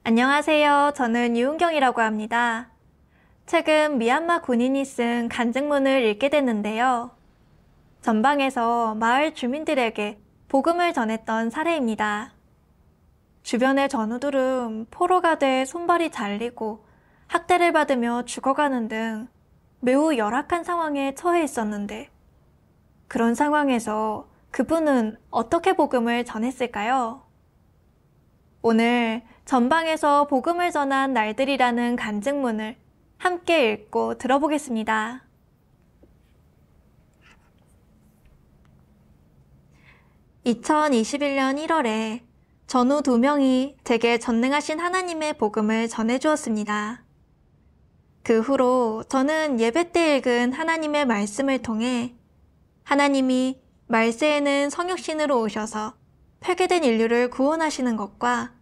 안녕하세요. 저는 유은경이라고 합니다. 최근 미얀마 군인이 쓴 간증문을 읽게 됐는데요. 전방에서 마을 주민들에게 복음을 전했던 사례입니다. 주변의 전우들은 포로가 돼 손발이 잘리고 학대를 받으며 죽어가는 등 매우 열악한 상황에 처해 있었는데, 그런 상황에서 그분은 어떻게 복음을 전했을까요? 오늘 전방에서 복음을 전한 날들이라는 간증문을 함께 읽고 들어보겠습니다. (2021년 1월에) 전우 2명이 제게 전능하신 하나님의 복음을 전해주었습니다. 그 후로 저는 예배 때 읽은 하나님의 말씀을 통해 하나님이 말세에는 성육신으로 오셔서 폐괴된 인류를 구원하시는 것과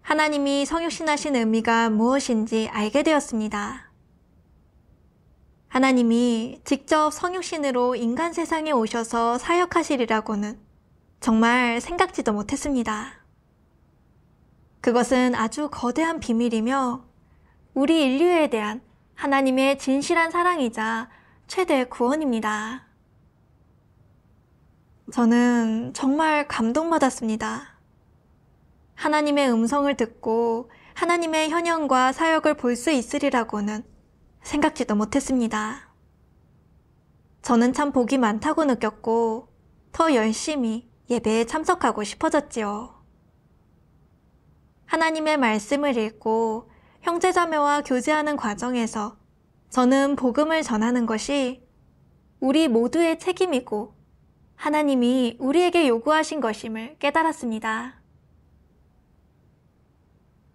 하나님이 성육신하신 의미가 무엇인지 알게 되었습니다. 하나님이 직접 성육신으로 인간 세상에 오셔서 사역하시리라고는 정말 생각지도 못했습니다. 그것은 아주 거대한 비밀이며 우리 인류에 대한 하나님의 진실한 사랑이자 최대 구원입니다. 저는 정말 감동받았습니다. 하나님의 음성을 듣고 하나님의 현현과 사역을 볼 수 있으리라고는 생각지도 못했습니다. 저는 참 복이 많다고 느꼈고 더 열심히 예배에 참석하고 싶어졌지요. 하나님의 말씀을 읽고 형제자매와 교제하는 과정에서 저는 복음을 전하는 것이 우리 모두의 책임이고 하나님이 우리에게 요구하신 것임을 깨달았습니다.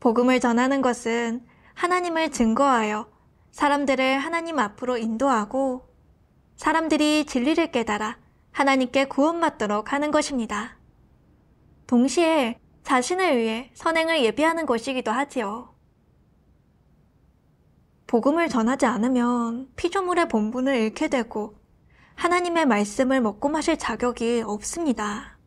복음을 전하는 것은 하나님을 증거하여 사람들을 하나님 앞으로 인도하고 사람들이 진리를 깨달아 하나님께 구원받도록 하는 것입니다. 동시에 자신을 위해 선행을 예비하는 것이기도 하지요. 복음을 전하지 않으면 피조물의 본분을 잃게 되고 하나님의 말씀을 먹고 마실 자격이 없습니다.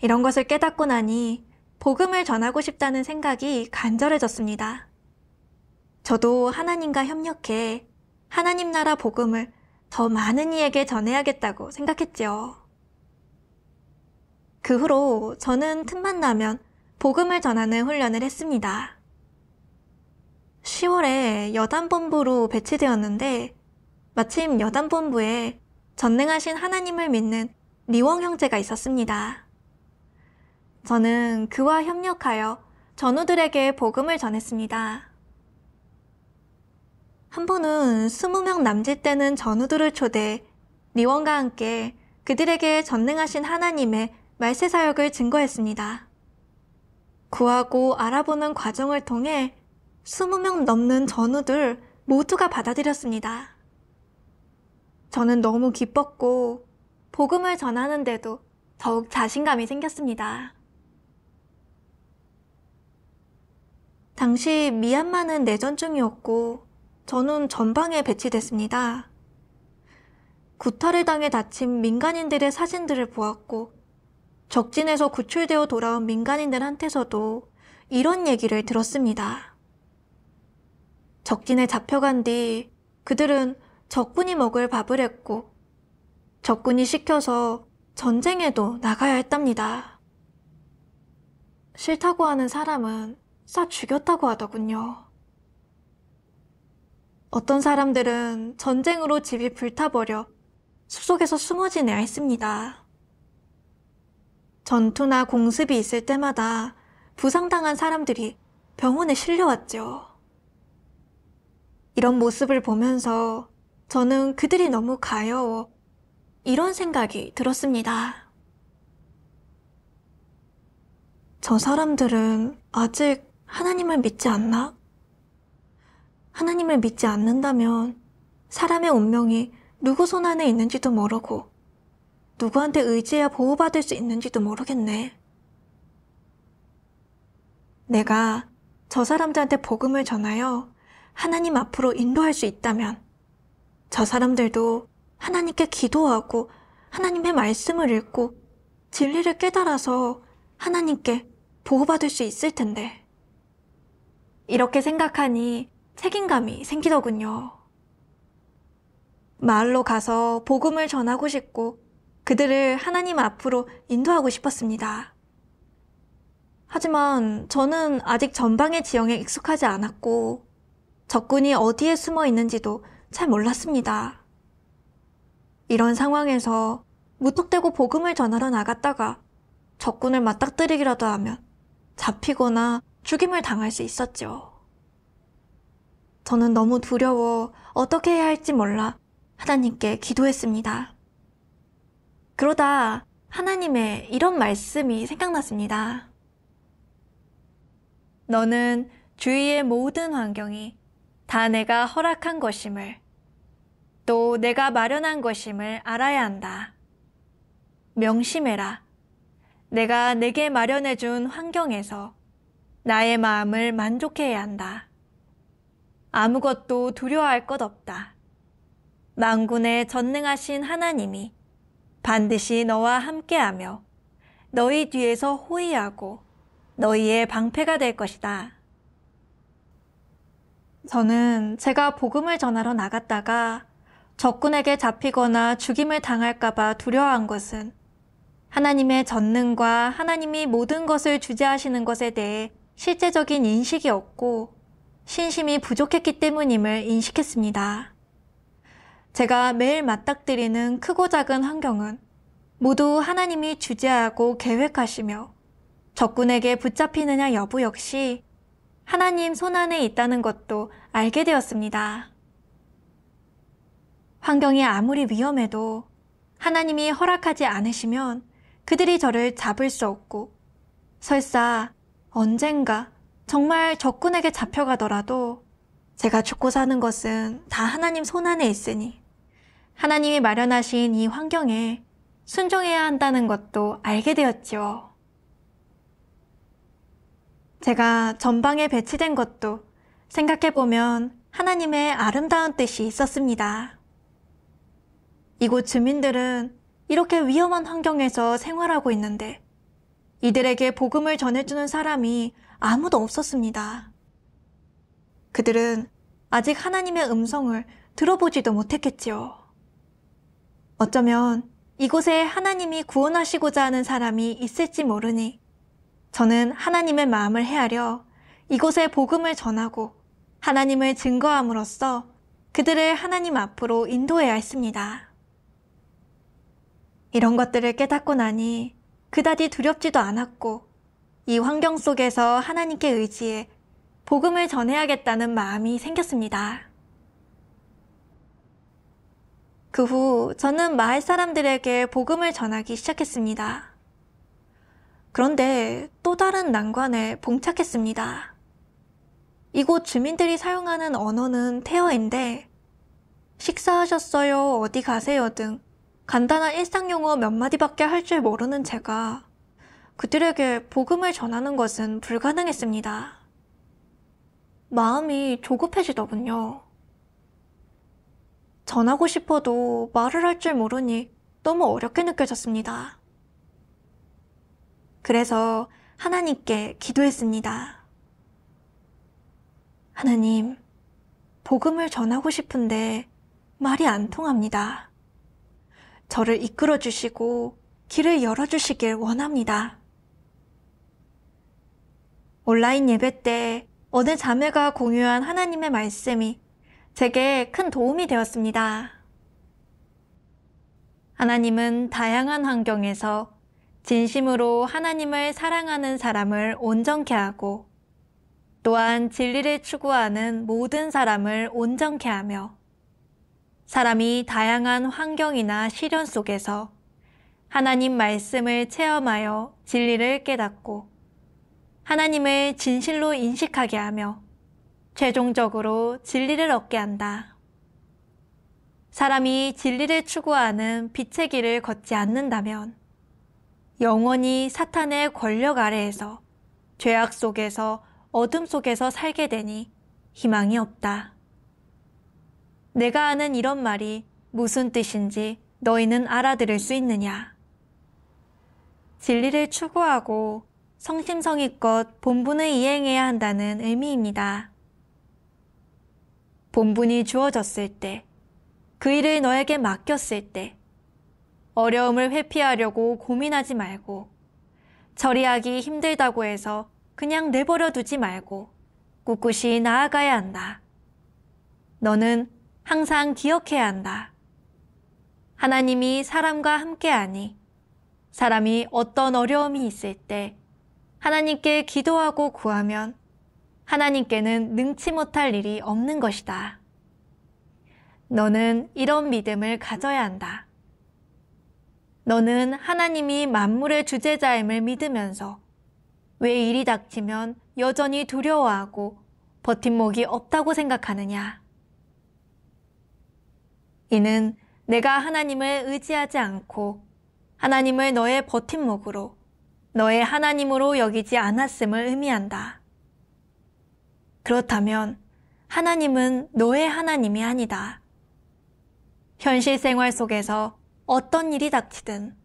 이런 것을 깨닫고 나니 복음을 전하고 싶다는 생각이 간절해졌습니다. 저도 하나님과 협력해 하나님 나라 복음을 더 많은 이에게 전해야겠다고 생각했지요. 그 후로 저는 틈만 나면 복음을 전하는 훈련을 했습니다. 10월에 여단본부로 배치되었는데 마침 여단본부에 전능하신 하나님을 믿는 리웡 형제가 있었습니다. 저는 그와 협력하여 전우들에게 복음을 전했습니다. 한 번은 20명 남짓 되는 전우들을 초대해 리웡과 함께 그들에게 전능하신 하나님의 말세 사역을 증거했습니다. 구하고 알아보는 과정을 통해 20명 넘는 전우들 모두가 받아들였습니다. 저는 너무 기뻤고 복음을 전하는데도 더욱 자신감이 생겼습니다. 당시 미얀마는 내전 중이었고 저는 전방에 배치됐습니다. 구타를 당해 다친 민간인들의 사진들을 보았고 적진에서 구출되어 돌아온 민간인들한테서도 이런 얘기를 들었습니다. 적진에 잡혀간 뒤 그들은 적군이 먹을 밥을 했고 적군이 시켜서 전쟁에도 나가야 했답니다. 싫다고 하는 사람은 쏴 죽였다고 하더군요. 어떤 사람들은 전쟁으로 집이 불타버려 숲속에서 숨어 지내야 했습니다. 전투나 공습이 있을 때마다 부상당한 사람들이 병원에 실려왔죠. 이런 모습을 보면서 저는 그들이 너무 가여워 이런 생각이 들었습니다. 저 사람들은 아직 하나님을 믿지 않나? 하나님을 믿지 않는다면 사람의 운명이 누구 손 안에 있는지도 모르고 누구한테 의지해야 보호받을 수 있는지도 모르겠네. 내가 저 사람들한테 복음을 전하여 하나님 앞으로 인도할 수 있다면 저 사람들도 하나님께 기도하고 하나님의 말씀을 읽고 진리를 깨달아서 하나님께 보호받을 수 있을 텐데. 이렇게 생각하니 책임감이 생기더군요. 마을로 가서 복음을 전하고 싶고 그들을 하나님 앞으로 인도하고 싶었습니다. 하지만 저는 아직 전방의 지형에 익숙하지 않았고 적군이 어디에 숨어 있는지도 잘 몰랐습니다. 이런 상황에서 무턱대고 복음을 전하러 나갔다가 적군을 맞닥뜨리기라도 하면 잡히거나 죽임을 당할 수 있었죠. 저는 너무 두려워 어떻게 해야 할지 몰라 하나님께 기도했습니다. 그러다 하나님의 이런 말씀이 생각났습니다. 너는 주위의 모든 환경이 다 내가 허락한 것임을, 또 내가 마련한 것임을 알아야 한다. 명심해라. 내가 내게 마련해준 환경에서 나의 마음을 만족해야 한다. 아무것도 두려워할 것 없다. 만군의 전능하신 하나님이 반드시 너와 함께하며 너희 뒤에서 호위하고 너희의 방패가 될 것이다. 저는 제가 복음을 전하러 나갔다가 적군에게 잡히거나 죽임을 당할까봐 두려워한 것은 하나님의 전능과 하나님이 모든 것을 주재하시는 것에 대해 실제적인 인식이 없고 신심이 부족했기 때문임을 인식했습니다. 제가 매일 맞닥뜨리는 크고 작은 환경은 모두 하나님이 주재하고 계획하시며 적군에게 붙잡히느냐 여부 역시 하나님 손안에 있다는 것도 알게 되었습니다. 환경이 아무리 위험해도 하나님이 허락하지 않으시면 그들이 저를 잡을 수 없고 설사 언젠가 정말 적군에게 잡혀가더라도 제가 죽고 사는 것은 다 하나님 손안에 있으니 하나님이 마련하신 이 환경에 순종해야 한다는 것도 알게 되었지요. 제가 전방에 배치된 것도 생각해보면 하나님의 아름다운 뜻이 있었습니다. 이곳 주민들은 이렇게 위험한 환경에서 생활하고 있는데 이들에게 복음을 전해주는 사람이 아무도 없었습니다. 그들은 아직 하나님의 음성을 들어보지도 못했겠지요. 어쩌면 이곳에 하나님이 구원하시고자 하는 사람이 있을지 모르니 저는 하나님의 마음을 헤아려 이곳에 복음을 전하고 하나님을 증거함으로써 그들을 하나님 앞으로 인도해야 했습니다. 이런 것들을 깨닫고 나니 그다지 두렵지도 않았고 이 환경 속에서 하나님께 의지해 복음을 전해야겠다는 마음이 생겼습니다. 그 후 저는 마을 사람들에게 복음을 전하기 시작했습니다. 그런데 또 다른 난관에 봉착했습니다. 이곳 주민들이 사용하는 언어는 태어인데 식사하셨어요? 어디 가세요? 등 간단한 일상용어 몇 마디밖에 할 줄 모르는 제가 그들에게 복음을 전하는 것은 불가능했습니다. 마음이 조급해지더군요. 전하고 싶어도 말을 할 줄 모르니 너무 어렵게 느껴졌습니다. 그래서 하나님께 기도했습니다. 하나님, 복음을 전하고 싶은데 말이 안 통합니다. 저를 이끌어 주시고 길을 열어주시길 원합니다. 온라인 예배 때 어느 자매가 공유한 하나님의 말씀이 제게 큰 도움이 되었습니다. 하나님은 다양한 환경에서 진심으로 하나님을 사랑하는 사람을 온전케 하고 또한 진리를 추구하는 모든 사람을 온전케 하며 사람이 다양한 환경이나 시련 속에서 하나님 말씀을 체험하여 진리를 깨닫고 하나님을 진실로 인식하게 하며 최종적으로 진리를 얻게 한다. 사람이 진리를 추구하는 빛의 길을 걷지 않는다면 영원히 사탄의 권력 아래에서 죄악 속에서 어둠 속에서 살게 되니 희망이 없다. 내가 아는 이런 말이 무슨 뜻인지 너희는 알아들을 수 있느냐? 진리를 추구하고 성심성의껏 본분을 이행해야 한다는 의미입니다. 본분이 주어졌을 때, 그 일을 너에게 맡겼을 때, 어려움을 회피하려고 고민하지 말고, 처리하기 힘들다고 해서 그냥 내버려 두지 말고 꿋꿋이 나아가야 한다. 너는 항상 기억해야 한다. 하나님이 사람과 함께하니 사람이 어떤 어려움이 있을 때 하나님께 기도하고 구하면 하나님께는 능치 못할 일이 없는 것이다. 너는 이런 믿음을 가져야 한다. 너는 하나님이 만물의 주재자임을 믿으면서 왜 일이 닥치면 여전히 두려워하고 버팀목이 없다고 생각하느냐? 이는 내가 하나님을 의지하지 않고 하나님을 너의 버팀목으로, 너의 하나님으로 여기지 않았음을 의미한다. 그렇다면 하나님은 너의 하나님이 아니다. 현실 생활 속에서 어떤 일이 닥치든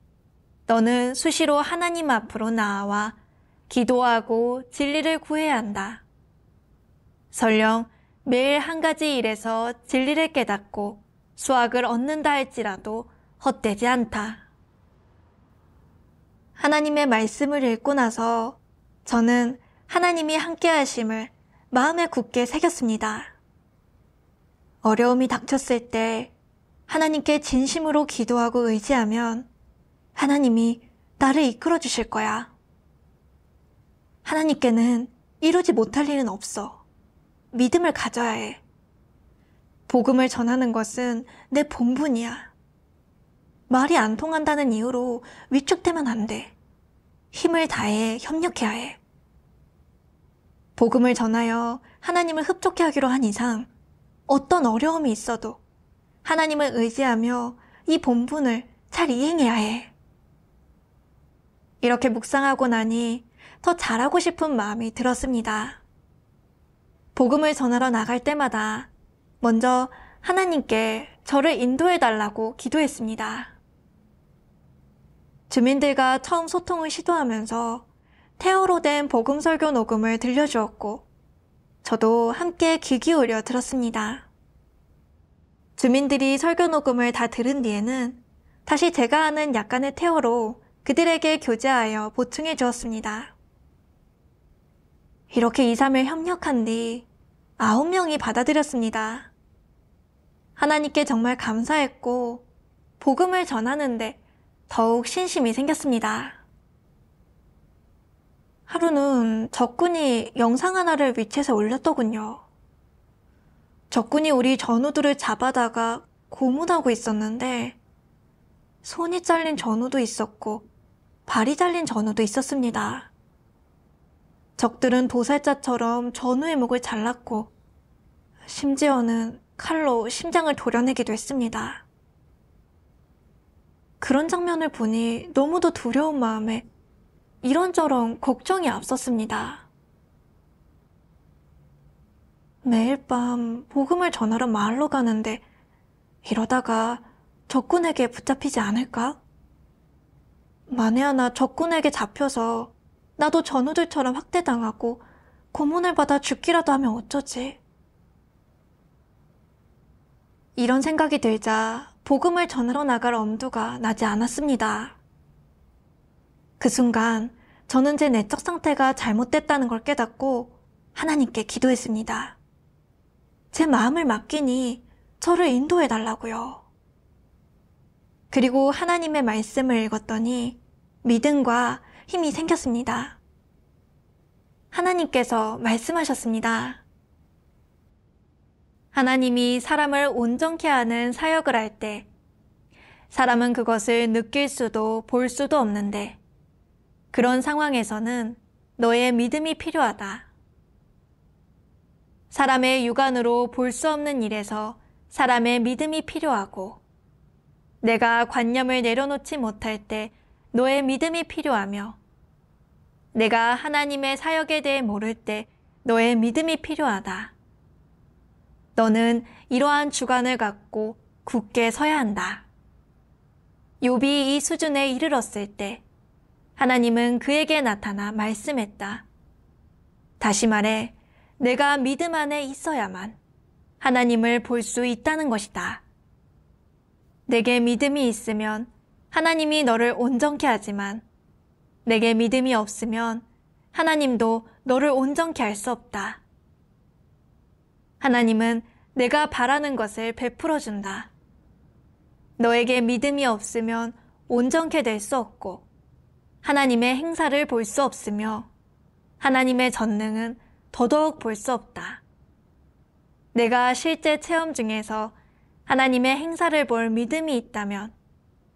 너는 수시로 하나님 앞으로 나아와 기도하고 진리를 구해야 한다. 설령 매일 한 가지 일에서 진리를 깨닫고 수확을 얻는다 할지라도 헛되지 않다. 하나님의 말씀을 읽고 나서 저는 하나님이 함께 하심을 마음에 굳게 새겼습니다. 어려움이 닥쳤을 때 하나님께 진심으로 기도하고 의지하면 하나님이 나를 이끌어 주실 거야. 하나님께는 이루지 못할 일은 없어. 믿음을 가져야 해. 복음을 전하는 것은 내 본분이야. 말이 안 통한다는 이유로 위축되면 안 돼. 힘을 다해 협력해야 해. 복음을 전하여 하나님을 흡족해 하기로 한 이상 어떤 어려움이 있어도 하나님을 의지하며 이 본분을 잘 이행해야 해. 이렇게 묵상하고 나니 더 잘하고 싶은 마음이 들었습니다. 복음을 전하러 나갈 때마다 먼저 하나님께 저를 인도해달라고 기도했습니다. 주민들과 처음 소통을 시도하면서 태어로 된 복음 설교 녹음을 들려주었고 저도 함께 귀 기울여 들었습니다. 주민들이 설교 녹음을 다 들은 뒤에는 다시 제가 아는 약간의 태어로 그들에게 교제하여 보충해 주었습니다. 이렇게 2, 3일 협력한 뒤 9명이 받아들였습니다. 하나님께 정말 감사했고 복음을 전하는데 더욱 신심이 생겼습니다. 하루는 적군이 영상 하나를 위챗에 올렸더군요. 적군이 우리 전우들을 잡아다가 고문하고 있었는데 손이 잘린 전우도 있었고 발이 잘린 전우도 있었습니다. 적들은 도살자처럼 전우의 목을 잘랐고 심지어는 칼로 심장을 도려내기도 했습니다. 그런 장면을 보니 너무도 두려운 마음에 이런저런 걱정이 앞섰습니다. 매일 밤 복음을 전하러 마을로 가는데 이러다가 적군에게 붙잡히지 않을까? 만에 하나 적군에게 잡혀서 나도 전우들처럼 학대당하고 고문을 받아 죽기라도 하면 어쩌지? 이런 생각이 들자 복음을 전하러 나갈 엄두가 나지 않았습니다. 그 순간 저는 제 내적 상태가 잘못됐다는 걸 깨닫고 하나님께 기도했습니다. 제 마음을 맡기니 저를 인도해달라고요. 그리고 하나님의 말씀을 읽었더니 믿음과 힘이 생겼습니다. 하나님께서 말씀하셨습니다. 하나님이 사람을 온전케 하는 사역을 할 때 사람은 그것을 느낄 수도 볼 수도 없는데 그런 상황에서는 너의 믿음이 필요하다. 사람의 육안으로 볼 수 없는 일에서 사람의 믿음이 필요하고 내가 관념을 내려놓지 못할 때 너의 믿음이 필요하며 내가 하나님의 사역에 대해 모를 때 너의 믿음이 필요하다. 너는 이러한 주관을 갖고 굳게 서야 한다. 욥이 이 수준에 이르렀을 때 하나님은 그에게 나타나 말씀했다. 다시 말해, 내가 믿음 안에 있어야만 하나님을 볼 수 있다는 것이다. 내게 믿음이 있으면 하나님이 너를 온전케 하지만 내게 믿음이 없으면 하나님도 너를 온전케 할 수 없다. 하나님은 내가 바라는 것을 베풀어 준다. 너에게 믿음이 없으면 온전케 될 수 없고 하나님의 행사를 볼 수 없으며 하나님의 전능은 더더욱 볼 수 없다. 내가 실제 체험 중에서 하나님의 행사를 볼 믿음이 있다면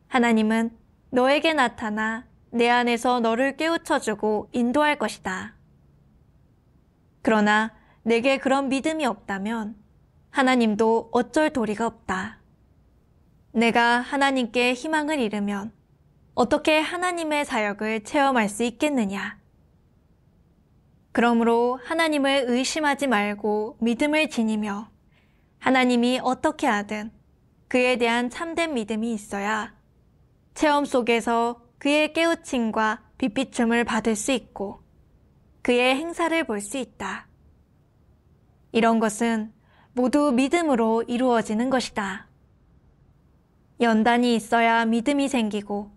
하나님은 너에게 나타나 내 안에서 너를 깨우쳐주고 인도할 것이다. 그러나 내게 그런 믿음이 없다면 하나님도 어쩔 도리가 없다. 내가 하나님께 희망을 잃으면 어떻게 하나님의 사역을 체험할 수 있겠느냐? 그러므로 하나님을 의심하지 말고 믿음을 지니며 하나님이 어떻게 하든 그에 대한 참된 믿음이 있어야 체험 속에서 그의 깨우침과 빛비춤을 받을 수 있고 그의 행사를 볼 수 있다. 이런 것은 모두 믿음으로 이루어지는 것이다. 연단이 있어야 믿음이 생기고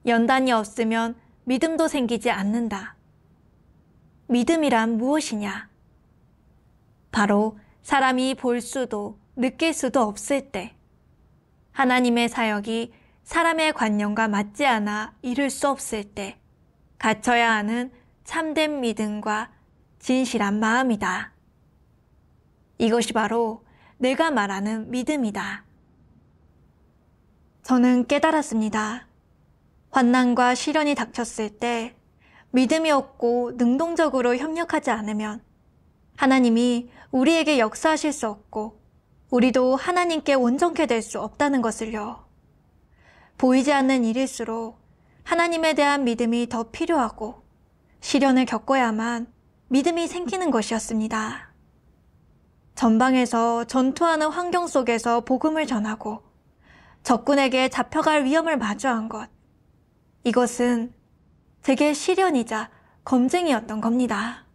연단이 없으면 믿음도 생기지 않는다. 믿음이란 무엇이냐? 바로 사람이 볼 수도 느낄 수도 없을 때 하나님의 사역이 사람의 관념과 맞지 않아 이룰 수 없을 때 갖춰야 하는 참된 믿음과 진실한 마음이다. 이것이 바로 내가 말하는 믿음이다. 저는 깨달았습니다. 환난과 시련이 닥쳤을 때 믿음이 없고 능동적으로 협력하지 않으면 하나님이 우리에게 역사하실 수 없고 우리도 하나님께 온전케 될 수 없다는 것을요. 보이지 않는 일일수록 하나님에 대한 믿음이 더 필요하고 시련을 겪어야만 믿음이 생기는 것이었습니다. 전방에서 전투하는 환경 속에서 복음을 전하고 적군에게 잡혀갈 위험을 마주한 것. 이것은 제게 시련이자 검증이었던 겁니다.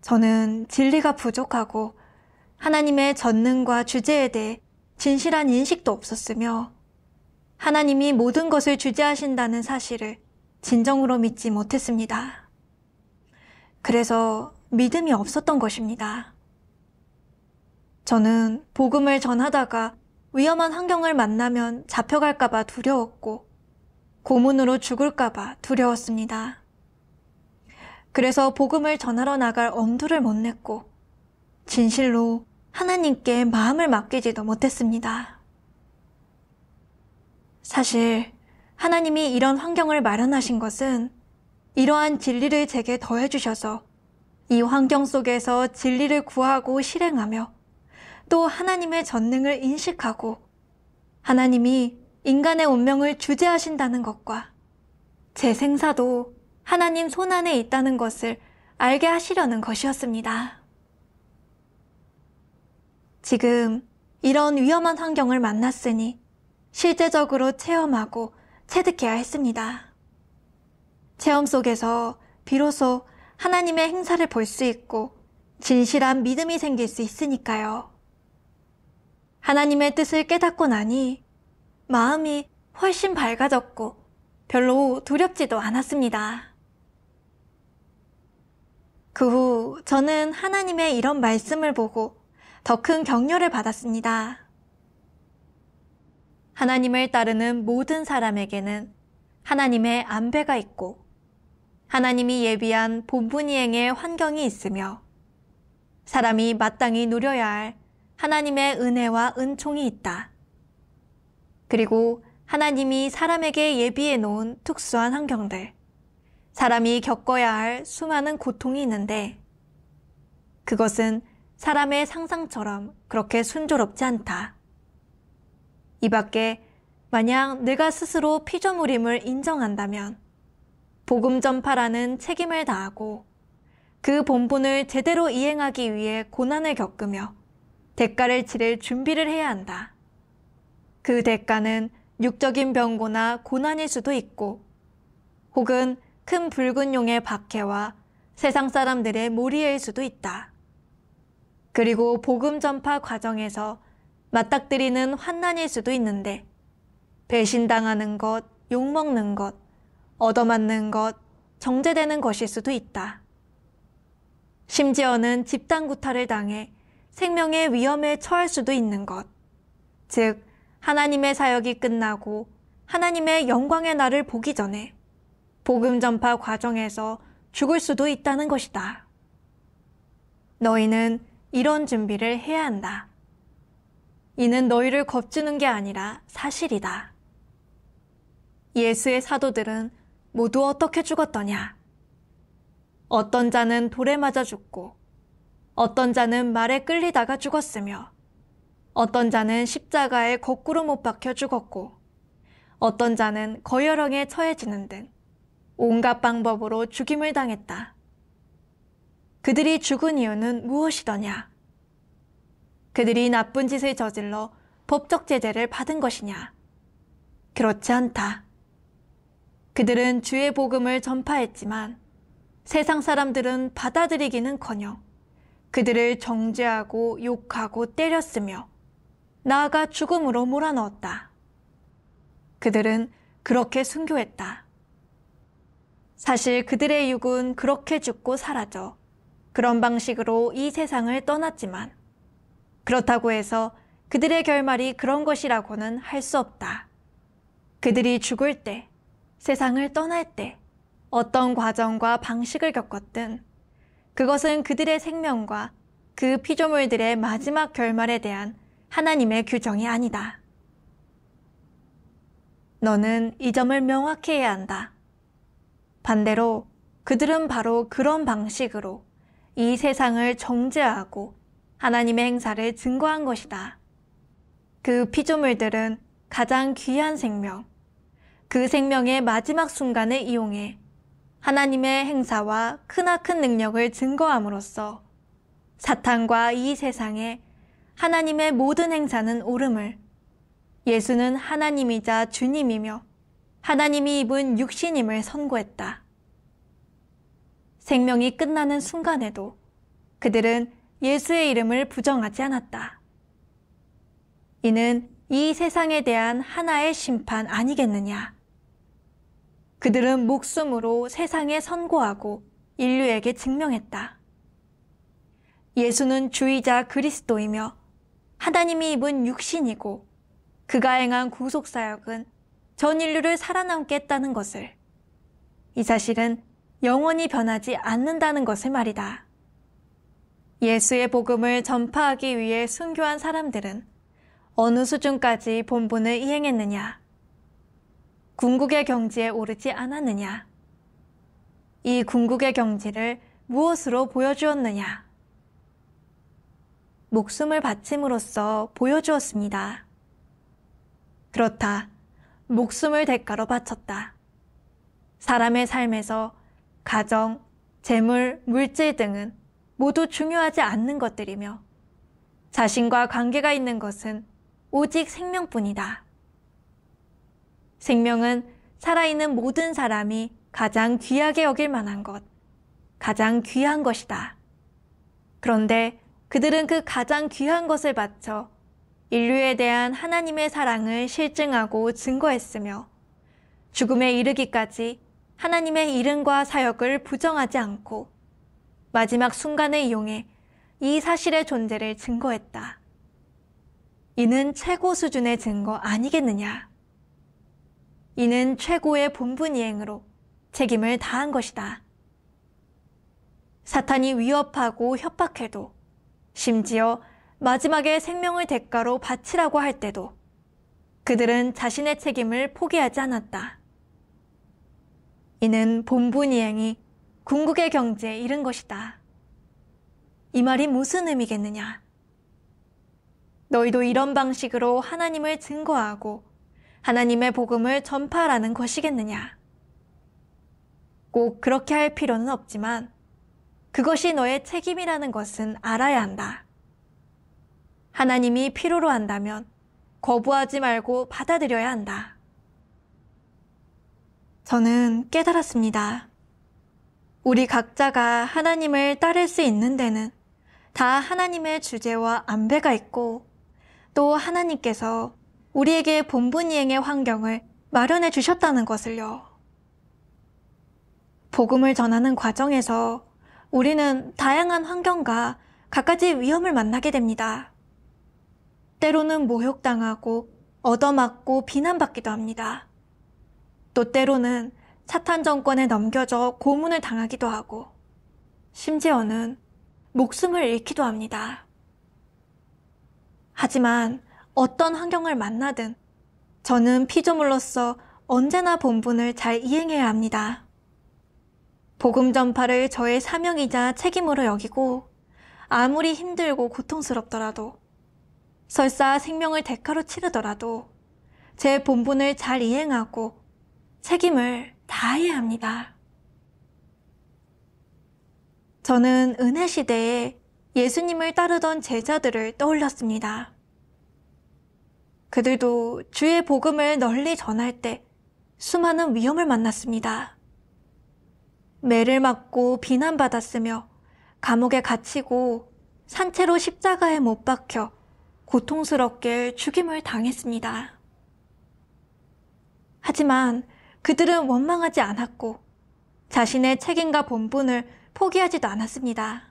저는 진리가 부족하고 하나님의 전능과 주제에 대해 진실한 인식도 없었으며 하나님이 모든 것을 주재하신다는 사실을 진정으로 믿지 못했습니다. 그래서 믿음이 없었던 것입니다. 저는 복음을 전하다가 위험한 환경을 만나면 잡혀갈까봐 두려웠고 고문으로 죽을까봐 두려웠습니다. 그래서 복음을 전하러 나갈 엄두를 못 냈고 진실로 하나님께 마음을 맡기지도 못했습니다. 사실 하나님이 이런 환경을 마련하신 것은 이러한 진리를 제게 더해주셔서 이 환경 속에서 진리를 구하고 실행하며 또 하나님의 전능을 인식하고 하나님이 인간의 운명을 주재하신다는 것과 제 생사도 하나님 손안에 있다는 것을 알게 하시려는 것이었습니다. 지금 이런 위험한 환경을 만났으니 실제적으로 체험하고 체득해야 했습니다. 체험 속에서 비로소 하나님의 행사를 볼 수 있고 진실한 믿음이 생길 수 있으니까요. 하나님의 뜻을 깨닫고 나니 마음이 훨씬 밝아졌고 별로 두렵지도 않았습니다. 그 후 저는 하나님의 이런 말씀을 보고 더 큰 격려를 받았습니다. 하나님을 따르는 모든 사람에게는 하나님의 안배가 있고 하나님이 예비한 본분이행의 환경이 있으며 사람이 마땅히 누려야 할 하나님의 은혜와 은총이 있다. 그리고 하나님이 사람에게 예비해 놓은 특수한 환경들, 사람이 겪어야 할 수많은 고통이 있는데 그것은 사람의 상상처럼 그렇게 순조롭지 않다. 이 밖에 만약 내가 스스로 피조물임을 인정한다면 복음 전파라는 책임을 다하고 그 본분을 제대로 이행하기 위해 고난을 겪으며 대가를 치를 준비를 해야 한다. 그 대가는 육적인 병고나 고난일 수도 있고, 혹은 큰 붉은 용의 박해와 세상 사람들의 몰이일 수도 있다. 그리고 복음 전파 과정에서 맞닥뜨리는 환난일 수도 있는데, 배신당하는 것, 욕먹는 것, 얻어맞는 것, 정죄되는 것일 수도 있다. 심지어는 집단 구타를 당해 생명의 위험에 처할 수도 있는 것, 즉 하나님의 사역이 끝나고 하나님의 영광의 날을 보기 전에 복음 전파 과정에서 죽을 수도 있다는 것이다. 너희는 이런 준비를 해야 한다. 이는 너희를 겁주는 게 아니라 사실이다. 예수의 사도들은 모두 어떻게 죽었더냐? 어떤 자는 돌에 맞아 죽고, 어떤 자는 말에 끌리다가 죽었으며, 어떤 자는 십자가에 거꾸로 못 박혀 죽었고, 어떤 자는 거열형에 처해지는 등 온갖 방법으로 죽임을 당했다. 그들이 죽은 이유는 무엇이더냐? 그들이 나쁜 짓을 저질러 법적 제재를 받은 것이냐? 그렇지 않다. 그들은 주의 복음을 전파했지만 세상 사람들은 받아들이기는커녕 그들을 정죄하고 욕하고 때렸으며 나아가 죽음으로 몰아넣었다. 그들은 그렇게 순교했다. 사실 그들의 육은 그렇게 죽고 사라져 그런 방식으로 이 세상을 떠났지만, 그렇다고 해서 그들의 결말이 그런 것이라고는 할 수 없다. 그들이 죽을 때, 세상을 떠날 때 어떤 과정과 방식을 겪었든 그것은 그들의 생명과 그 피조물들의 마지막 결말에 대한 하나님의 규정이 아니다. 너는 이 점을 명확히 해야 한다. 반대로 그들은 바로 그런 방식으로 이 세상을 정죄하고 하나님의 행사를 증거한 것이다. 그 피조물들은 가장 귀한 생명, 그 생명의 마지막 순간을 이용해 하나님의 행사와 크나큰 능력을 증거함으로써 사탄과 이 세상에 하나님의 모든 행사는 옳음을, 예수는 하나님이자 주님이며 하나님이 입은 육신임을 선고했다. 생명이 끝나는 순간에도 그들은 예수의 이름을 부정하지 않았다. 이는 이 세상에 대한 하나의 심판 아니겠느냐? 그들은 목숨으로 세상에 선고하고 인류에게 증명했다. 예수는 주이자 그리스도이며 하나님이 입은 육신이고 그가 행한 구속사역은 전 인류를 살아남게 했다는 것을, 이 사실은 영원히 변하지 않는다는 것을 말이다. 예수의 복음을 전파하기 위해 순교한 사람들은 어느 수준까지 본분을 이행했느냐? 궁극의 경지에 오르지 않았느냐? 이 궁극의 경지를 무엇으로 보여주었느냐? 목숨을 바침으로써 보여주었습니다. 그렇다. 목숨을 대가로 바쳤다. 사람의 삶에서 가정, 재물, 물질 등은 모두 중요하지 않는 것들이며 자신과 관계가 있는 것은 오직 생명뿐이다. 생명은 살아있는 모든 사람이 가장 귀하게 여길 만한 것, 가장 귀한 것이다. 그런데 그들은 그 가장 귀한 것을 바쳐 인류에 대한 하나님의 사랑을 실증하고 증거했으며 죽음에 이르기까지 하나님의 이름과 사역을 부정하지 않고 마지막 순간을 이용해 이 사실의 존재를 증거했다. 이는 최고 수준의 증거 아니겠느냐? 이는 최고의 본분 이행으로 책임을 다한 것이다. 사탄이 위협하고 협박해도, 심지어 마지막에 생명을 대가로 바치라고 할 때도 그들은 자신의 책임을 포기하지 않았다. 이는 본분 이행이 궁극의 경지에 이른 것이다. 이 말이 무슨 의미겠느냐? 너희도 이런 방식으로 하나님을 증거하고 하나님의 복음을 전파하라는 것이겠느냐? 꼭 그렇게 할 필요는 없지만 그것이 너의 책임이라는 것은 알아야 한다. 하나님이 필요로 한다면 거부하지 말고 받아들여야 한다. 저는 깨달았습니다. 우리 각자가 하나님을 따를 수 있는 데는 다 하나님의 주제와 안배가 있고 또 하나님께서 우리에게 본분이행의 환경을 마련해 주셨다는 것을요. 복음을 전하는 과정에서 우리는 다양한 환경과 갖가지 위험을 만나게 됩니다. 때로는 모욕당하고 얻어맞고 비난받기도 합니다. 또 때로는 사탄 정권에 넘겨져 고문을 당하기도 하고 심지어는 목숨을 잃기도 합니다. 하지만 어떤 환경을 만나든 저는 피조물로서 언제나 본분을 잘 이행해야 합니다. 복음 전파를 저의 사명이자 책임으로 여기고 아무리 힘들고 고통스럽더라도 설사 생명을 대가로 치르더라도 제 본분을 잘 이행하고 책임을 다해야 합니다. 저는 은혜 시대에 예수님을 따르던 제자들을 떠올렸습니다. 그들도 주의 복음을 널리 전할 때 수많은 위험을 만났습니다. 매를 맞고 비난받았으며 감옥에 갇히고 산채로 십자가에 못 박혀 고통스럽게 죽임을 당했습니다. 하지만 그들은 원망하지 않았고 자신의 책임과 본분을 포기하지도 않았습니다.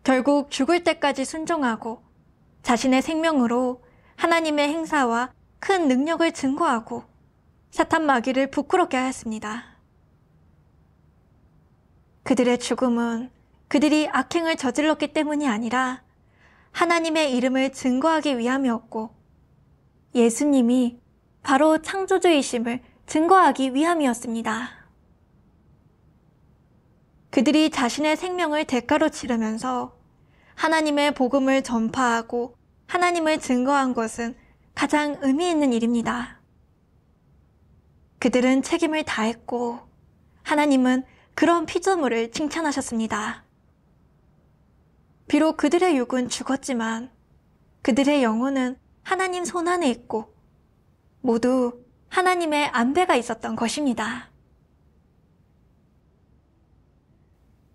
결국 죽을 때까지 순종하고 자신의 생명으로 하나님의 행사와 큰 능력을 증거하고 사탄 마귀를 부끄럽게 하였습니다. 그들의 죽음은 그들이 악행을 저질렀기 때문이 아니라 하나님의 이름을 증거하기 위함이었고 예수님이 바로 창조주이심을 증거하기 위함이었습니다. 그들이 자신의 생명을 대가로 치르면서 하나님의 복음을 전파하고 하나님을 증거한 것은 가장 의미 있는 일입니다. 그들은 책임을 다했고 하나님은 그런 피조물을 칭찬하셨습니다. 비록 그들의 육은 죽었지만 그들의 영혼은 하나님 손안에 있고 모두 하나님의 안배가 있었던 것입니다.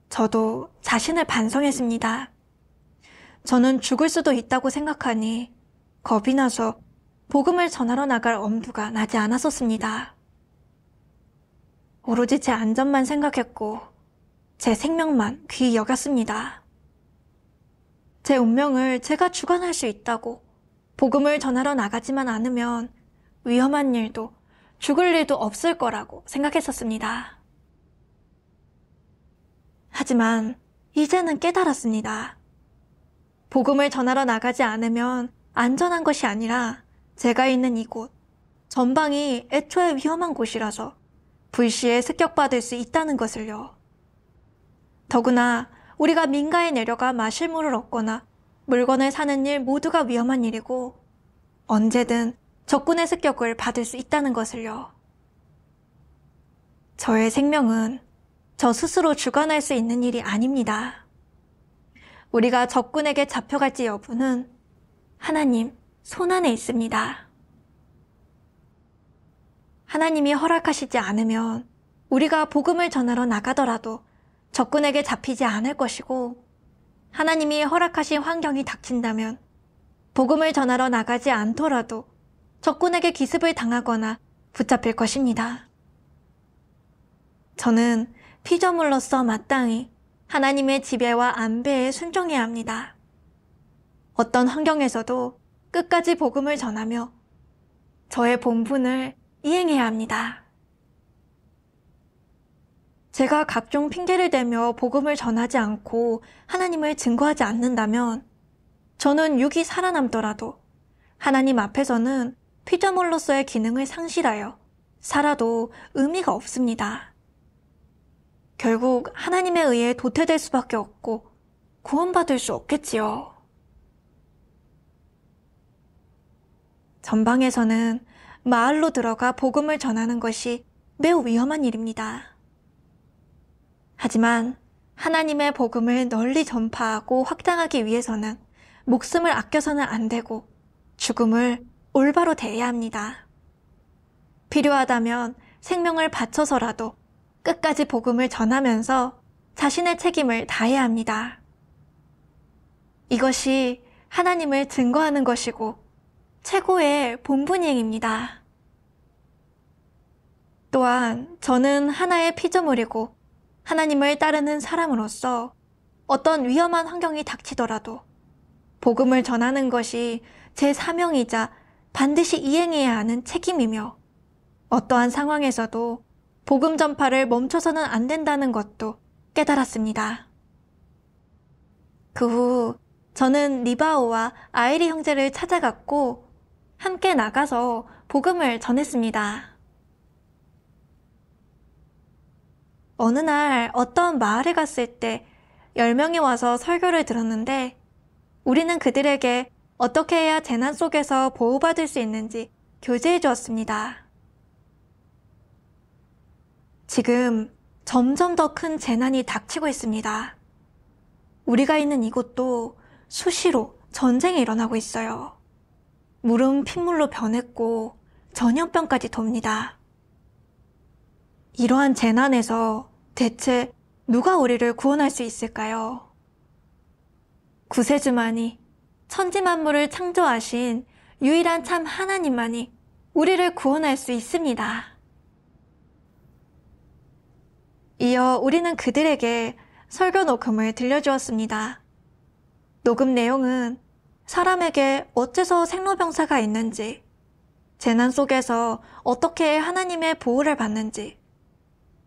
저도 자신을 반성했습니다. 저는 죽을 수도 있다고 생각하니 겁이 나서 복음을 전하러 나갈 엄두가 나지 않았었습니다. 오로지 제 안전만 생각했고 제 생명만 귀히 여겼습니다. 제 운명을 제가 주관할 수 있다고 복음을 전하러 나가지만 않으면 위험한 일도 죽을 일도 없을 거라고 생각했었습니다. 하지만 이제는 깨달았습니다. 복음을 전하러 나가지 않으면 안전한 것이 아니라 제가 있는 이곳, 전방이 애초에 위험한 곳이라서 불시에 습격받을 수 있다는 것을요. 더구나 우리가 민가에 내려가 마실 물을 얻거나 물건을 사는 일 모두가 위험한 일이고 언제든 적군의 습격을 받을 수 있다는 것을요. 저의 생명은 저 스스로 주관할 수 있는 일이 아닙니다. 우리가 적군에게 잡혀갈지 여부는 하나님 손안에 있습니다. 하나님이 허락하시지 않으면 우리가 복음을 전하러 나가더라도 적군에게 잡히지 않을 것이고 하나님이 허락하신 환경이 닥친다면 복음을 전하러 나가지 않더라도 적군에게 기습을 당하거나 붙잡힐 것입니다. 저는 피조물로서 마땅히 하나님의 지배와 안배에 순종해야 합니다. 어떤 환경에서도 끝까지 복음을 전하며 저의 본분을 이행해야 합니다. 제가 각종 핑계를 대며 복음을 전하지 않고 하나님을 증거하지 않는다면 저는 육이 살아남더라도 하나님 앞에서는 피조물로서의 기능을 상실하여 살아도 의미가 없습니다. 결국 하나님에 의해 도태될 수밖에 없고 구원받을 수 없겠지요. 전방에서는 마을로 들어가 복음을 전하는 것이 매우 위험한 일입니다. 하지만 하나님의 복음을 널리 전파하고 확장하기 위해서는 목숨을 아껴서는 안 되고 죽음을 올바로 대해야 합니다. 필요하다면 생명을 바쳐서라도 끝까지 복음을 전하면서 자신의 책임을 다해야 합니다. 이것이 하나님을 증거하는 것이고 최고의 본분이행입니다. 또한 저는 하나의 피조물이고 하나님을 따르는 사람으로서 어떤 위험한 환경이 닥치더라도 복음을 전하는 것이 제 사명이자 반드시 이행해야 하는 책임이며 어떠한 상황에서도 복음 전파를 멈춰서는 안 된다는 것도 깨달았습니다. 그 후 저는 리바오와 아이리 형제를 찾아갔고 함께 나가서 복음을 전했습니다. 어느 날 어떤 마을에 갔을 때 10명이 와서 설교를 들었는데 우리는 그들에게 어떻게 해야 재난 속에서 보호받을 수 있는지 교제해 주었습니다. 지금 점점 더 큰 재난이 닥치고 있습니다. 우리가 있는 이곳도 수시로 전쟁이 일어나고 있어요. 물은 핏물로 변했고 전염병까지 돕니다. 이러한 재난에서 대체 누가 우리를 구원할 수 있을까요? 구세주만이 천지만물을 창조하신 유일한 참 하나님만이 우리를 구원할 수 있습니다. 이어 우리는 그들에게 설교 녹음을 들려주었습니다. 녹음 내용은 사람에게 어째서 생로병사가 있는지, 재난 속에서 어떻게 하나님의 보호를 받는지,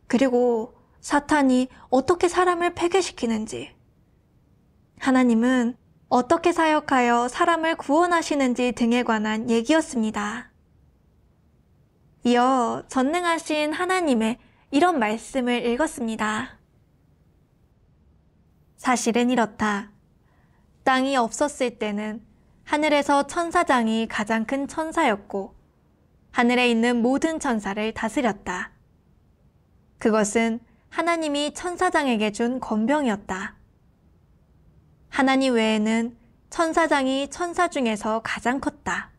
그리고 사탄이 어떻게 사람을 폐괴시키는지, 하나님은 어떻게 사역하여 사람을 구원하시는지 등에 관한 얘기였습니다. 이어 전능하신 하나님의 이런 말씀을 읽었습니다. 사실은 이렇다. 땅이 없었을 때는 하늘에서 천사장이 가장 큰 천사였고 하늘에 있는 모든 천사를 다스렸다. 그것은 하나님이 천사장에게 준 권병이었다. 하나님 외에는 천사장이 천사 중에서 가장 컸다.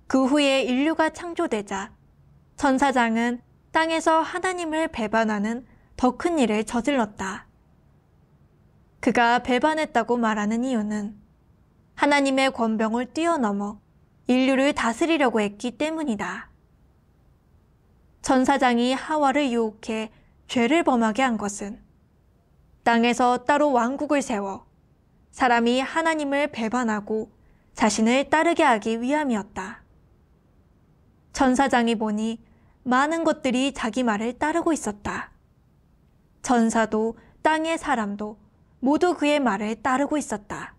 그 후에 인류가 창조되자 천사장은 땅에서 하나님을 배반하는 더 큰 일을 저질렀다. 그가 배반했다고 말하는 이유는 하나님의 권병을 뛰어넘어 인류를 다스리려고 했기 때문이다. 천사장이 하와를 유혹해 죄를 범하게 한 것은 땅에서 따로 왕국을 세워 사람이 하나님을 배반하고 자신을 따르게 하기 위함이었다. 천사장이 보니 많은 것들이 자기 말을 따르고 있었다. 천사도 땅의 사람도 모두 그의 말을 따르고 있었다.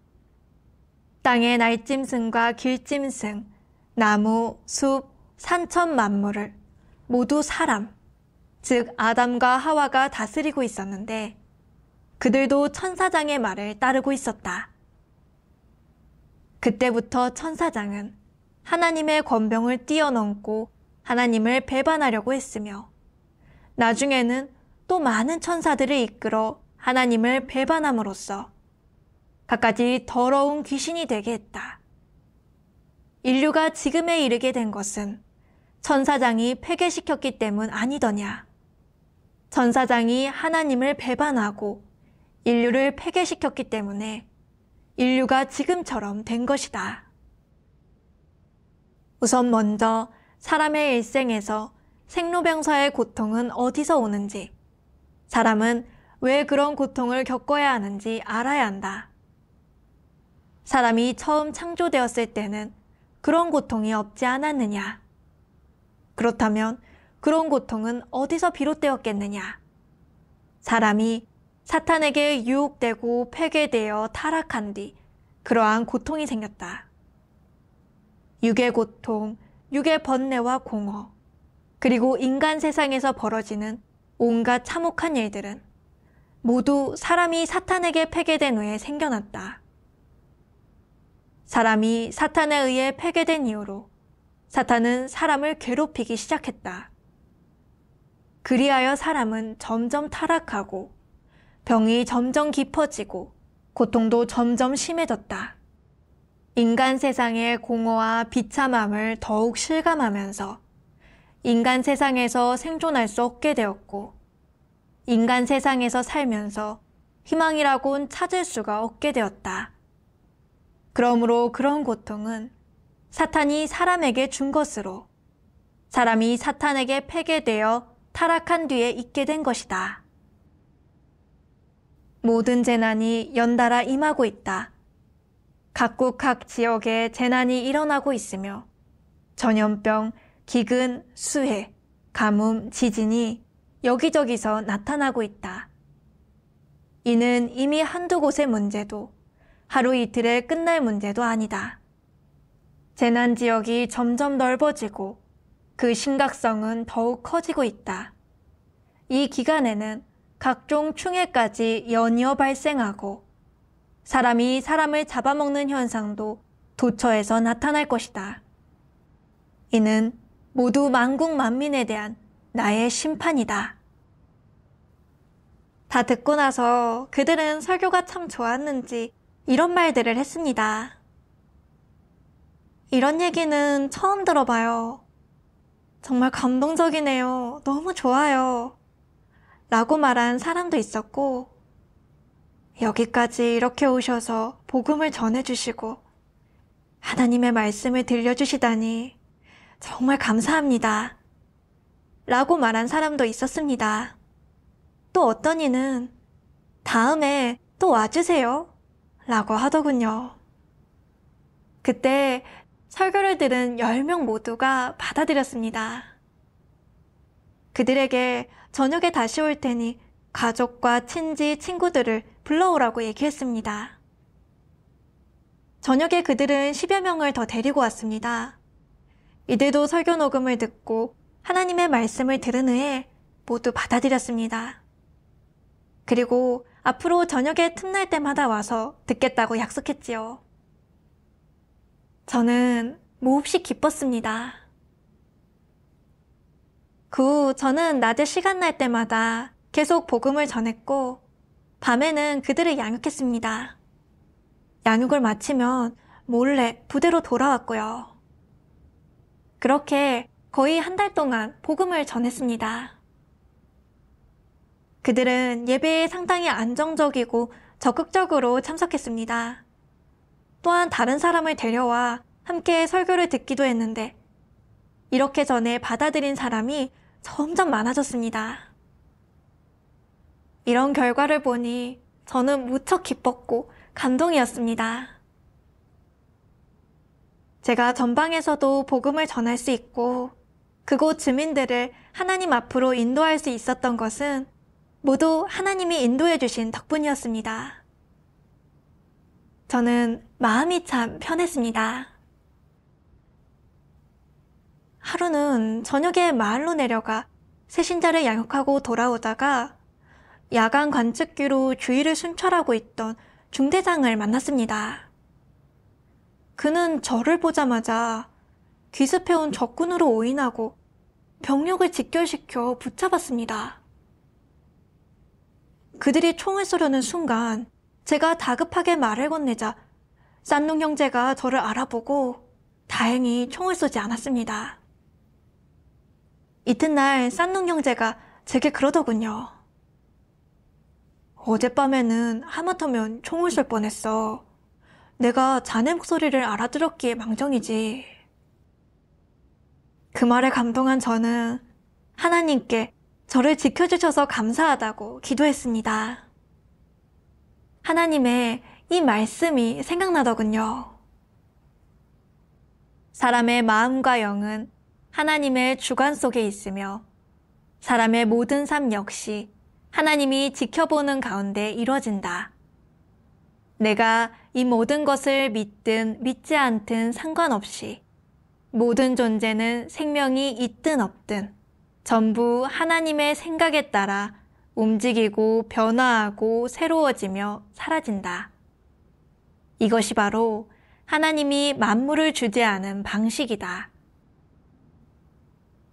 땅의 날짐승과 길짐승, 나무, 숲, 산천 만물을 모두 사람, 즉 아담과 하와가 다스리고 있었는데 그들도 천사장의 말을 따르고 있었다. 그때부터 천사장은 하나님의 권병을 뛰어넘고 하나님을 배반하려고 했으며 나중에는 또 많은 천사들을 이끌어 하나님을 배반함으로써 갖가지 더러운 귀신이 되게 했다. 인류가 지금에 이르게 된 것은 천사장이 폐괴시켰기 때문 아니더냐. 천사장이 하나님을 배반하고 인류를 폐괴시켰기 때문에 인류가 지금처럼 된 것이다. 우선 먼저 사람의 일생에서 생로병사의 고통은 어디서 오는지, 사람은 왜 그런 고통을 겪어야 하는지 알아야 한다. 사람이 처음 창조되었을 때는 그런 고통이 없지 않았느냐? 그렇다면 그런 고통은 어디서 비롯되었겠느냐? 사람이 사탄에게 유혹되고 폐괴되어 타락한 뒤 그러한 고통이 생겼다. 육의 고통, 육의 번뇌와 공허, 그리고 인간 세상에서 벌어지는 온갖 참혹한 일들은 모두 사람이 사탄에게 폐괴된 후에 생겨났다. 사람이 사탄에 의해 폐괴된 이후로 사탄은 사람을 괴롭히기 시작했다. 그리하여 사람은 점점 타락하고 병이 점점 깊어지고 고통도 점점 심해졌다. 인간 세상의 공허와 비참함을 더욱 실감하면서 인간 세상에서 생존할 수 없게 되었고, 인간 세상에서 살면서 희망이라곤 찾을 수가 없게 되었다. 그러므로 그런 고통은 사탄이 사람에게 준 것으로 사람이 사탄에게 패게되어 타락한 뒤에 있게 된 것이다. 모든 재난이 연달아 임하고 있다. 각국 각 지역에 재난이 일어나고 있으며 전염병, 기근, 수해, 가뭄, 지진이 여기저기서 나타나고 있다. 이는 이미 한두 곳의 문제도 하루 이틀에 끝날 문제도 아니다. 재난 지역이 점점 넓어지고 그 심각성은 더욱 커지고 있다. 이 기간에는 각종 충해까지 연이어 발생하고 사람이 사람을 잡아먹는 현상도 도처에서 나타날 것이다. 이는 모두 만국 만민에 대한 나의 심판이다. 다 듣고 나서 그들은 설교가 참 좋았는지 이런 말들을 했습니다. 이런 얘기는 처음 들어봐요. 정말 감동적이네요. 너무 좋아요. 라고 말한 사람도 있었고, 여기까지 이렇게 오셔서 복음을 전해주시고 하나님의 말씀을 들려주시다니 정말 감사합니다. 라고 말한 사람도 있었습니다. 또 어떤 이는 다음에 또 와주세요. 라고 하더군요. 그때 설교를 들은 10명 모두가 받아들였습니다. 그들에게 저녁에 다시 올 테니 가족과 친지, 친구들을 불러오라고 얘기했습니다. 저녁에 그들은 10여 명을 더 데리고 왔습니다. 이들도 설교 녹음을 듣고 하나님의 말씀을 들은 후에 모두 받아들였습니다. 그리고 앞으로 저녁에 틈날 때마다 와서 듣겠다고 약속했지요. 저는 몹시 기뻤습니다. 그 후 저는 낮에 시간 날 때마다 계속 복음을 전했고 밤에는 그들을 양육했습니다. 양육을 마치면 몰래 부대로 돌아왔고요. 그렇게 거의 한 달 동안 복음을 전했습니다. 그들은 예배에 상당히 안정적이고 적극적으로 참석했습니다. 또한 다른 사람을 데려와 함께 설교를 듣기도 했는데 이렇게 전에 받아들인 사람이 점점 많아졌습니다. 이런 결과를 보니 저는 무척 기뻤고 감동이었습니다. 제가 전방에서도 복음을 전할 수 있고 그곳 주민들을 하나님 앞으로 인도할 수 있었던 것은 모두 하나님이 인도해 주신 덕분이었습니다. 저는 마음이 참 편했습니다. 하루는 저녁에 마을로 내려가 새신자를 양육하고 돌아오다가 야간 관측기로 주위를 순찰하고 있던 중대장을 만났습니다. 그는 저를 보자마자 기습해온 적군으로 오인하고 병력을 직결시켜 붙잡았습니다. 그들이 총을 쏘려는 순간 제가 다급하게 말을 건네자 싼농 형제가 저를 알아보고 다행히 총을 쏘지 않았습니다. 이튿날 싼농 형제가 제게 그러더군요. 어젯밤에는 하마터면 총을 쏠 뻔했어. 내가 자네 목소리를 알아들었기에 망정이지. 그 말에 감동한 저는 하나님께 저를 지켜주셔서 감사하다고 기도했습니다. 하나님의 이 말씀이 생각나더군요. 사람의 마음과 영은 하나님의 주관 속에 있으며 사람의 모든 삶 역시 하나님이 지켜보는 가운데 이루어진다. 내가 이 모든 것을 믿든 믿지 않든 상관없이 모든 존재는 생명이 있든 없든 전부 하나님의 생각에 따라 움직이고 변화하고 새로워지며 사라진다. 이것이 바로 하나님이 만물을 주재하는 방식이다.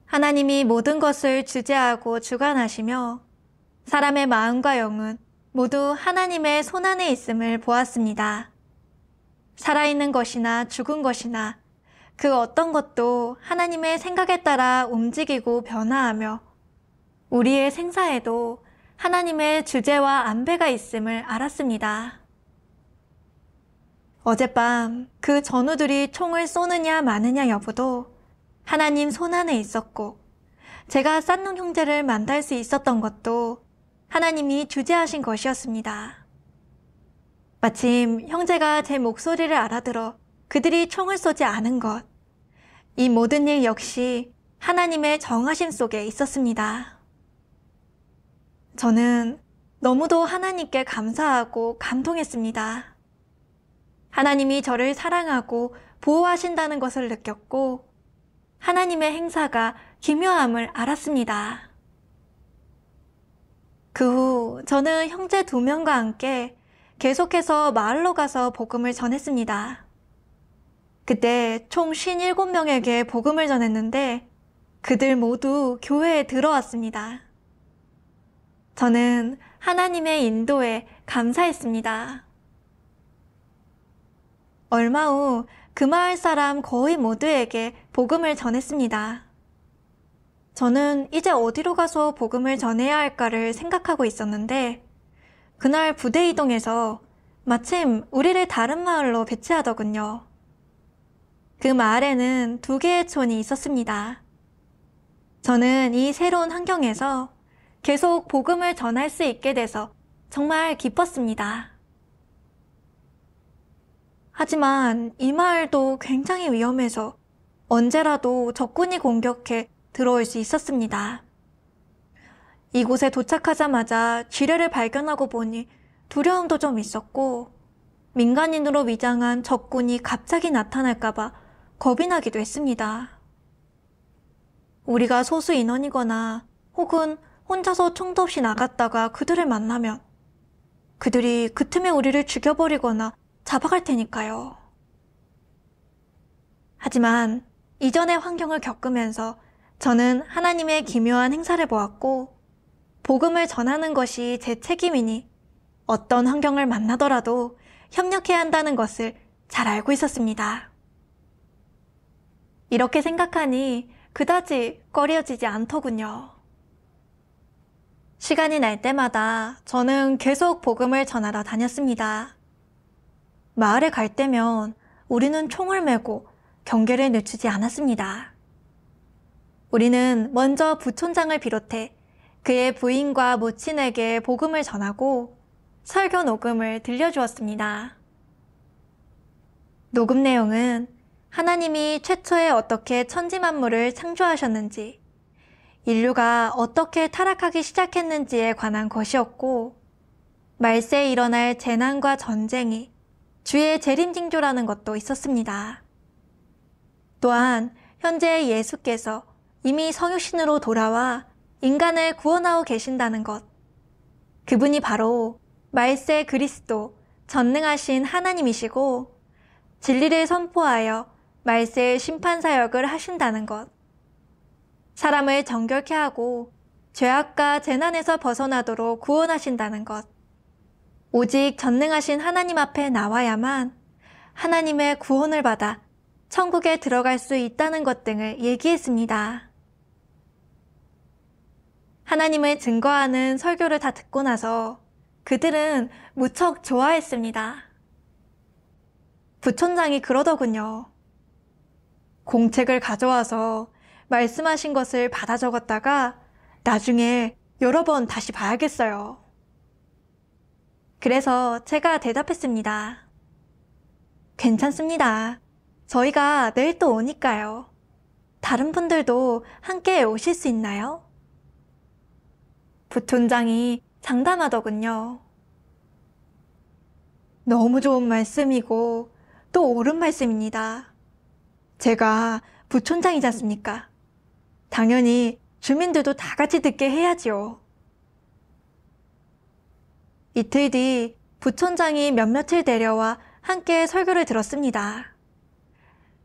하나님이 모든 것을 주재하고 주관하시며 사람의 마음과 영은 모두 하나님의 손안에 있음을 보았습니다. 살아있는 것이나 죽은 것이나 그 어떤 것도 하나님의 생각에 따라 움직이고 변화하며 우리의 생사에도 하나님의 주재와 안배가 있음을 알았습니다. 어젯밤 그 전우들이 총을 쏘느냐 마느냐 여부도 하나님 손안에 있었고, 제가 싼농 형제를 만날 수 있었던 것도 하나님이 주재하신 것이었습니다. 마침 형제가 제 목소리를 알아들어 그들이 총을 쏘지 않은 것, 이 모든 일 역시 하나님의 정하심 속에 있었습니다. 저는 너무도 하나님께 감사하고 감동했습니다. 하나님이 저를 사랑하고 보호하신다는 것을 느꼈고 하나님의 행사가 기묘함을 알았습니다. 그 후 저는 형제 2명과 함께 계속해서 마을로 가서 복음을 전했습니다. 그때 총 57명에게 복음을 전했는데 그들 모두 교회에 들어왔습니다. 저는 하나님의 인도에 감사했습니다. 얼마 후 그 마을 사람 거의 모두에게 복음을 전했습니다. 저는 이제 어디로 가서 복음을 전해야 할까를 생각하고 있었는데 그날 부대 이동해서 마침 우리를 다른 마을로 배치하더군요. 그 마을에는 2개의 촌이 있었습니다. 저는 이 새로운 환경에서 계속 복음을 전할 수 있게 돼서 정말 기뻤습니다. 하지만 이 마을도 굉장히 위험해서 언제라도 적군이 공격해 들어올 수 있었습니다. 이곳에 도착하자마자 지뢰를 발견하고 보니 두려움도 좀 있었고 민간인으로 위장한 적군이 갑자기 나타날까봐 겁이 나기도 했습니다. 우리가 소수 인원이거나 혹은 혼자서 총도 없이 나갔다가 그들을 만나면 그들이 그 틈에 우리를 죽여버리거나 잡아갈 테니까요. 하지만 이전의 환경을 겪으면서 저는 하나님의 기묘한 행사를 보았고 복음을 전하는 것이 제 책임이니 어떤 환경을 만나더라도 협력해야 한다는 것을 잘 알고 있었습니다. 이렇게 생각하니 그다지 꺼려지지 않더군요. 시간이 날 때마다 저는 계속 복음을 전하러 다녔습니다. 마을에 갈 때면 우리는 총을 메고 경계를 늦추지 않았습니다. 우리는 먼저 부촌장을 비롯해 그의 부인과 모친에게 복음을 전하고 설교 녹음을 들려주었습니다. 녹음 내용은 하나님이 최초에 어떻게 천지만물을 창조하셨는지, 인류가 어떻게 타락하기 시작했는지에 관한 것이었고, 말세에 일어날 재난과 전쟁이 주의 재림징조라는 것도 있었습니다. 또한 현재 예수께서 이미 성육신으로 돌아와 인간을 구원하고 계신다는 것, 그분이 바로 말세 그리스도, 전능하신 하나님이시고 진리를 선포하여 말세의 심판사역을 하신다는 것, 사람을 정결케 하고 죄악과 재난에서 벗어나도록 구원하신다는 것, 오직 전능하신 하나님 앞에 나와야만 하나님의 구원을 받아 천국에 들어갈 수 있다는 것 등을 얘기했습니다. 하나님을 증거하는 설교를 다 듣고 나서 그들은 무척 좋아했습니다. 부촌장이 그러더군요. 공책을 가져와서 말씀하신 것을 받아 적었다가 나중에 여러 번 다시 봐야겠어요. 그래서 제가 대답했습니다. 괜찮습니다. 저희가 내일 또 오니까요. 다른 분들도 함께 오실 수 있나요? 부촌장이 장담하더군요. 너무 좋은 말씀이고 또 옳은 말씀입니다. 제가 부촌장이지 않습니까? 당연히 주민들도 다 같이 듣게 해야지요. 이틀 뒤 부촌장이 몇몇을 데려와 함께 설교를 들었습니다.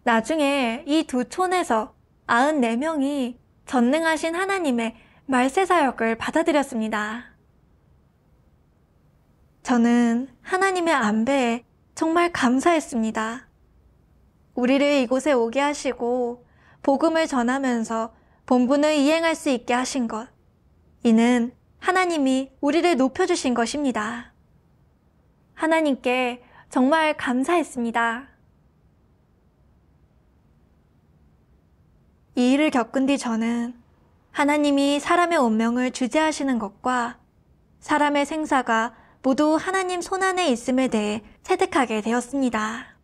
나중에 이 2촌에서 94명이 전능하신 하나님의 말세사역을 받아들였습니다. 저는 하나님의 안배에 정말 감사했습니다. 우리를 이곳에 오게 하시고 복음을 전하면서 본분을 이행할 수 있게 하신 것. 이는 하나님이 우리를 높여주신 것입니다. 하나님께 정말 감사했습니다. 이 일을 겪은 뒤 저는 하나님이 사람의 운명을 주재하시는 것과 사람의 생사가 모두 하나님 손안에 있음에 대해 체득하게 되었습니다.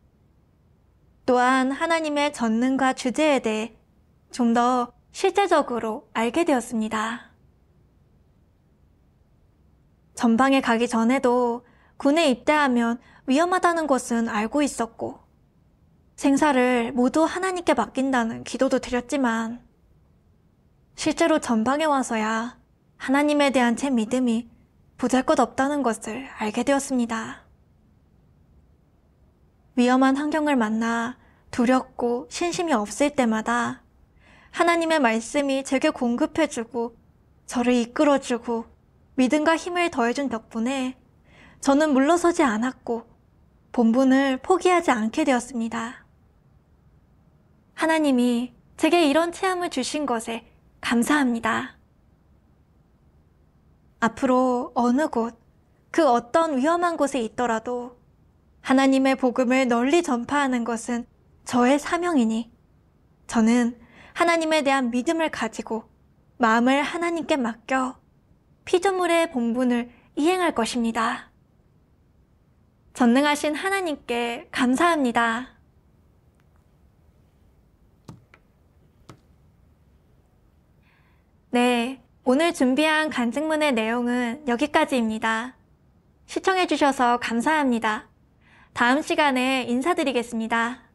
또한 하나님의 전능과 주재에 대해 좀 더 실제적으로 알게 되었습니다. 전방에 가기 전에도 군에 입대하면 위험하다는 것은 알고 있었고 생사를 모두 하나님께 맡긴다는 기도도 드렸지만 실제로 전방에 와서야 하나님에 대한 제 믿음이 보잘것없다는 것을 알게 되었습니다. 위험한 환경을 만나 두렵고 신심이 없을 때마다 하나님의 말씀이 제게 공급해주고 저를 이끌어주고 믿음과 힘을 더해준 덕분에 저는 물러서지 않았고 본분을 포기하지 않게 되었습니다. 하나님이 제게 이런 체험을 주신 것에 감사합니다. 앞으로 어느 곳, 그 어떤 위험한 곳에 있더라도 하나님의 복음을 널리 전파하는 것은 저의 사명이니 저는 하나님에 대한 믿음을 가지고 마음을 하나님께 맡겨 피조물의 본분을 이행할 것입니다. 전능하신 하나님께 감사합니다. 네, 오늘 준비한 간증문의 내용은 여기까지입니다. 시청해주셔서 감사합니다. 다음 시간에 인사드리겠습니다.